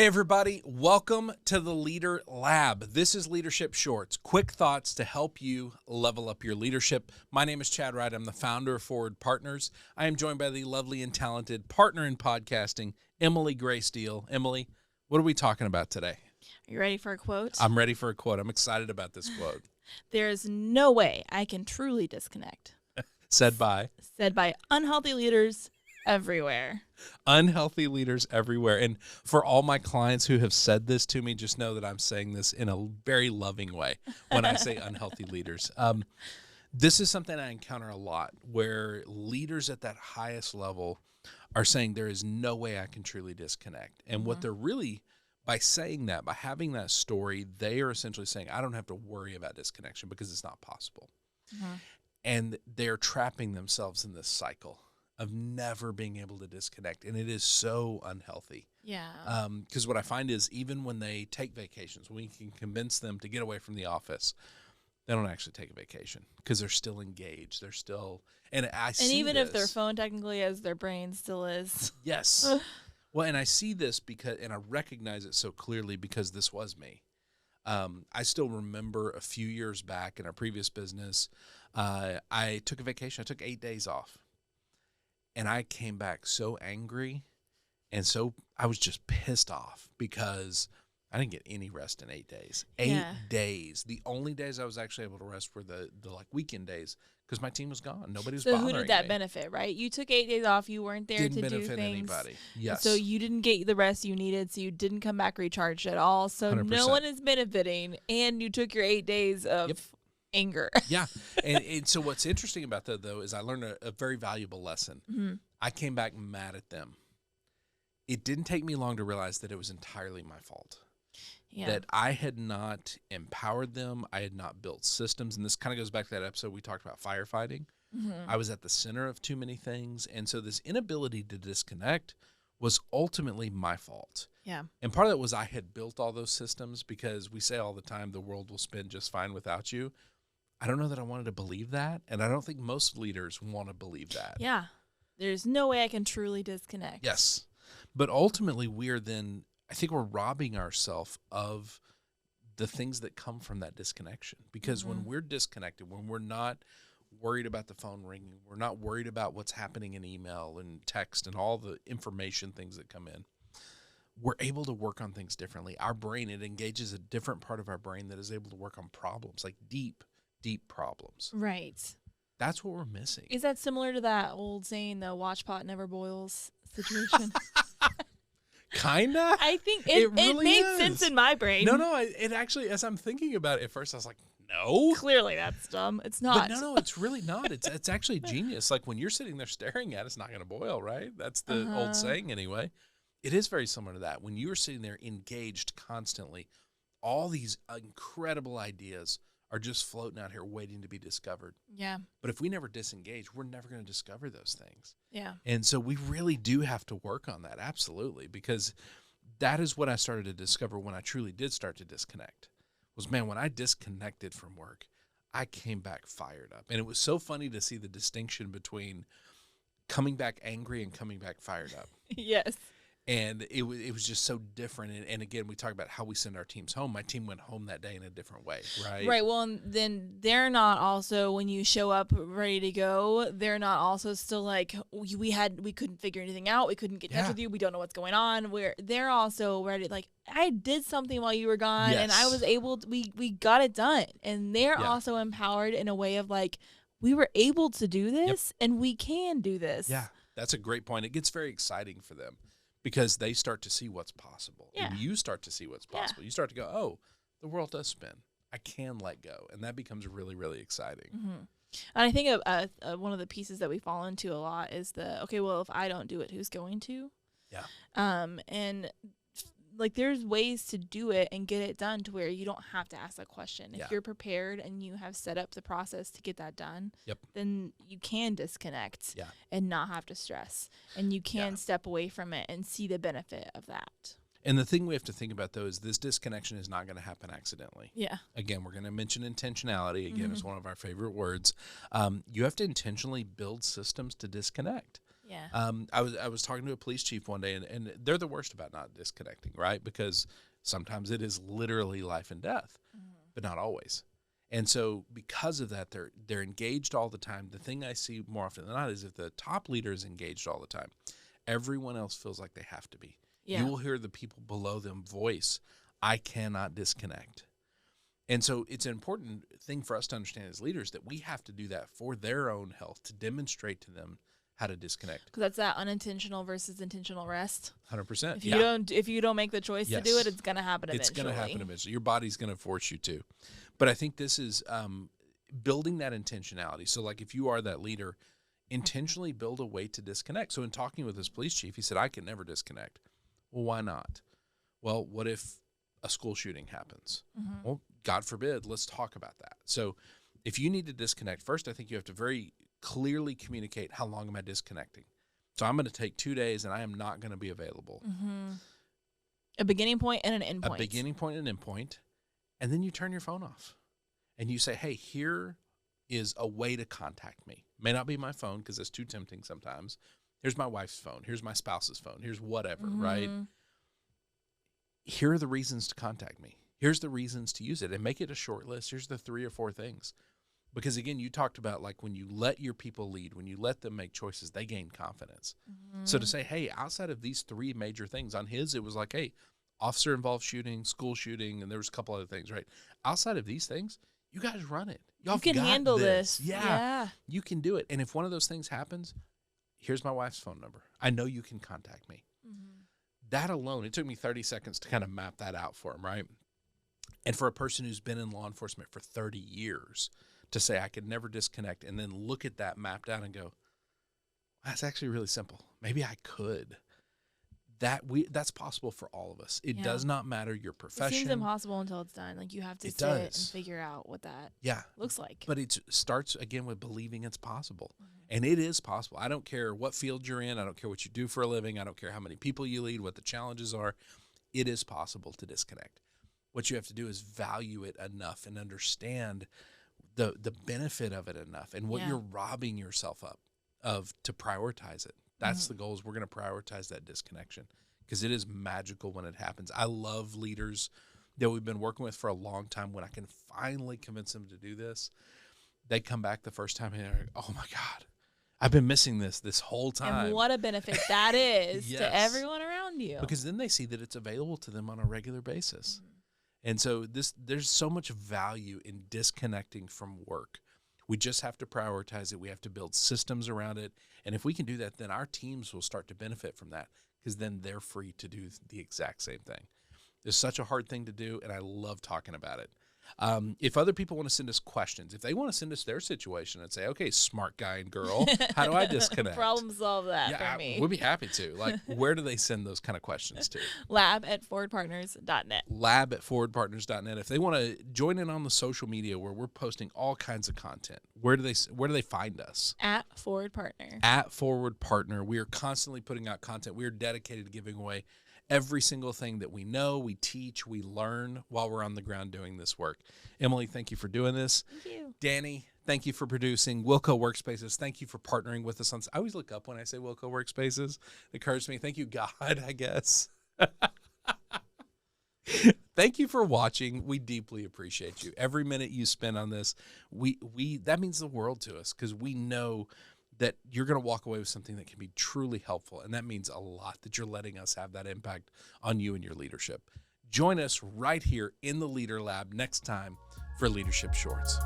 Hey everybody, welcome to the Leader Lab. This is Leadership Shorts, quick thoughts to help you level up your leadership. My name is Chad Wright. I'm the founder of Forward Partners. I am joined by the lovely and talented partner in podcasting, Emily Gray Steele. Emily, what are we talking about today? Are you ready for a quote? I'm ready for a quote. I'm excited about this quote. There is no way I can truly disconnect. Said by unhealthy leaders everywhere. Unhealthy leaders everywhere. And for all my clients who have said this to me, just know that I'm saying this in a very loving way when I say unhealthy leaders. This is something I encounter a lot where leaders at that highest level are saying there is no way I can truly disconnect. And what they're really, by saying that, by having that story, they are essentially saying, I don't have to worry about disconnection because it's not possible. And they're trapping themselves in this cycle of never being able to disconnect. And it is so unhealthy. Yeah. Because what I find is even when they take vacations, we can convince them to get away from the office, they don't actually take a vacation because they're still engaged. They're still, and even if their phone technically is, their brain still is. Yes. Well, and I see this because, and I recognize it so clearly because this was me. I still remember a few years back in our previous business, I took a vacation. I took 8 days off. And I came back so angry, and so I was just pissed off because I didn't get any rest in 8 days. 8 days. The only days I was actually able to rest were the like weekend days because my team was gone. Nobody was bothering me. So who did that benefit, right? You took 8 days off. You weren't there Didn't to do benefit things. Anybody. Yes. So you didn't get the rest you needed, so you didn't come back recharged at all. So 100%. No one is benefiting, and you took your 8 days of anger. Yeah. And so what's interesting about that, though, is I learned a very valuable lesson. I came back mad at them. It didn't take me long to realize that it was entirely my fault. Yeah. That I had not empowered them. I had not built systems. And this kind of goes back to that episode we talked about firefighting. I was at the center of too many things. And so this inability to disconnect was ultimately my fault. Yeah. And part of that was I had built all those systems because we say all the time the world will spin just fine without you. I don't know that I wanted to believe that. And I don't think most leaders want to believe that. Yeah. There's no way I can truly disconnect. Yes. But ultimately, I think we're robbing ourselves of the things that come from that disconnection. Because when we're disconnected, when we're not worried about the phone ringing, we're not worried about what's happening in email and text and all the information things that come in, we're able to work on things differently. Our brain, it engages a different part of our brain that is able to work on problems, like deep problems. Right. That's what we're missing. Is that similar to that old saying, the watch pot never boils situation? Kinda. I think it made sense in my brain. No, it actually, as I'm thinking about it at first, I was like, no. Clearly that's dumb. It's not. But no, it's really not. It's actually genius. Like when you're sitting there staring at it, it's not going to boil, right? That's the old saying anyway. It is very similar to that. When you are sitting there engaged constantly, all these incredible ideas are just floating out here waiting to be discovered. Yeah. But if we never disengage, we're never going to discover those things. Yeah. And so we really do have to work on that, absolutely, because that is what I started to discover when I truly did start to disconnect. Was, man, when I disconnected from work, I came back fired up. And it was so funny to see the distinction between coming back angry and coming back fired up. Yes. And it was just so different. And again, we talk about how we send our teams home. My team went home that day in a different way, right? Right. Well, and then they're not also, when you show up ready to go, they're not also still like, we couldn't figure anything out. We couldn't get in touch with you. We don't know what's going on. They're also ready. Like, I did something while you were gone, and I was able to, we got it done. And they're also empowered in a way of like, we were able to do this and we can do this. Yeah. That's a great point. It gets very exciting for them. Because they start to see what's possible. Yeah. And you start to see what's possible. You start to go, oh, the world does spin. I can let go. And that becomes really, really exciting. And I think one of the pieces that we fall into a lot is okay, well, if I don't do it, who's going to? Yeah. And like there's ways to do it and get it done to where you don't have to ask that question. If you're prepared and you have set up the process to get that done, then you can disconnect and not have to stress. And you can step away from it and see the benefit of that. And the thing we have to think about, though, is this disconnection is not going to happen accidentally. Yeah. Again, we're going to mention intentionality. Again, is one of our favorite words. You have to intentionally build systems to disconnect. Yeah. I was talking to a police chief one day, and they're the worst about not disconnecting, right? Because sometimes it is literally life and death, but not always. And so because of that, they're engaged all the time. The thing I see more often than not is if the top leader is engaged all the time, everyone else feels like they have to be. Yeah. You will hear the people below them voice, I cannot disconnect. And so it's an important thing for us to understand as leaders that we have to do that for their own health, to demonstrate to them how to disconnect. Because that's that unintentional versus intentional rest. 100%. If you don't make the choice to do it, it's going to happen eventually. It's going to happen eventually. Your body's going to force you to. But I think this is building that intentionality. So like if you are that leader, intentionally build a way to disconnect. So in talking with this police chief, he said, I can never disconnect. Well, why not? Well, what if a school shooting happens? Well, God forbid, let's talk about that. So if you need to disconnect, first, I think you have to very clearly communicate, how long am I disconnecting? So I'm going to take 2 days and I am not going to be available. A beginning point and an end point. A beginning point and an end point. And then you turn your phone off and you say, hey, here is a way to contact me. May not be my phone because it's too tempting sometimes. Here's my wife's phone. Here's my spouse's phone. Here's whatever, right? Here are the reasons to contact me. Here's the reasons to use it, and make it a short list. Here's the 3 or 4 things. Because again, you talked about like when you let your people lead, when you let them make choices, they gain confidence. So to say, hey, outside of these 3 major things, on his, it was like, hey, officer involved shooting, school shooting, and there was a couple other things, right? Outside of these things, you guys run it. You can handle this. Yeah, you can do it. And if one of those things happens, here's my wife's phone number. I know you can contact me. That alone, it took me 30 seconds to kind of map that out for him, right? And for a person who's been in law enforcement for 30 years to say, I could never disconnect, and then look at that mapped out and go, that's actually really simple. Maybe I could. That's possible for all of us. It does not matter your profession. It seems impossible until it's done. Like you have to sit and figure out what that looks like. But it starts again with believing it's possible. And it is possible. I don't care what field you're in. I don't care what you do for a living. I don't care how many people you lead, what the challenges are. It is possible to disconnect. What you have to do is value it enough and understand the benefit of it enough and what you're robbing yourself up of to prioritize it. That's the goal, is we're going to prioritize that disconnection because it is magical when it happens. I love leaders that we've been working with for a long time. When I can finally convince them to do this, they come back the first time and they're like, oh my God, I've been missing this whole time. And what a benefit that is to everyone around you. Because then they see that it's available to them on a regular basis. And so there's so much value in disconnecting from work. We just have to prioritize it. We have to build systems around it. And if we can do that, then our teams will start to benefit from that because then they're free to do the exact same thing. It's such a hard thing to do, and I love talking about it. If other people want to send us questions, if they want to send us their situation and say, okay, smart guy and girl, how do I disconnect? Problem solve that for me. We'd be happy to. Like, where do they send those kind of questions to? lab@forwardpartners.net. lab@forwardpartners.net. If they want to join in on the social media where we're posting all kinds of content, where do they find us? @forwardpartner. @forwardpartner. We are constantly putting out content. We are dedicated to giving away every single thing that we know, we teach, we learn while we're on the ground doing this work. Emily, thank you for doing this. Thank you. Danny, thank you for producing. Wilco Workspaces, thank you for partnering with us on. I always look up when I say Wilco Workspaces. It occurs to me. Thank you, God, I guess. Thank you for watching. We deeply appreciate you. Every minute you spend on this, that means the world to us because we know that you're going to walk away with something that can be truly helpful. And that means a lot that you're letting us have that impact on you and your leadership. Join us right here in the Leader Lab next time for Leadership Shorts.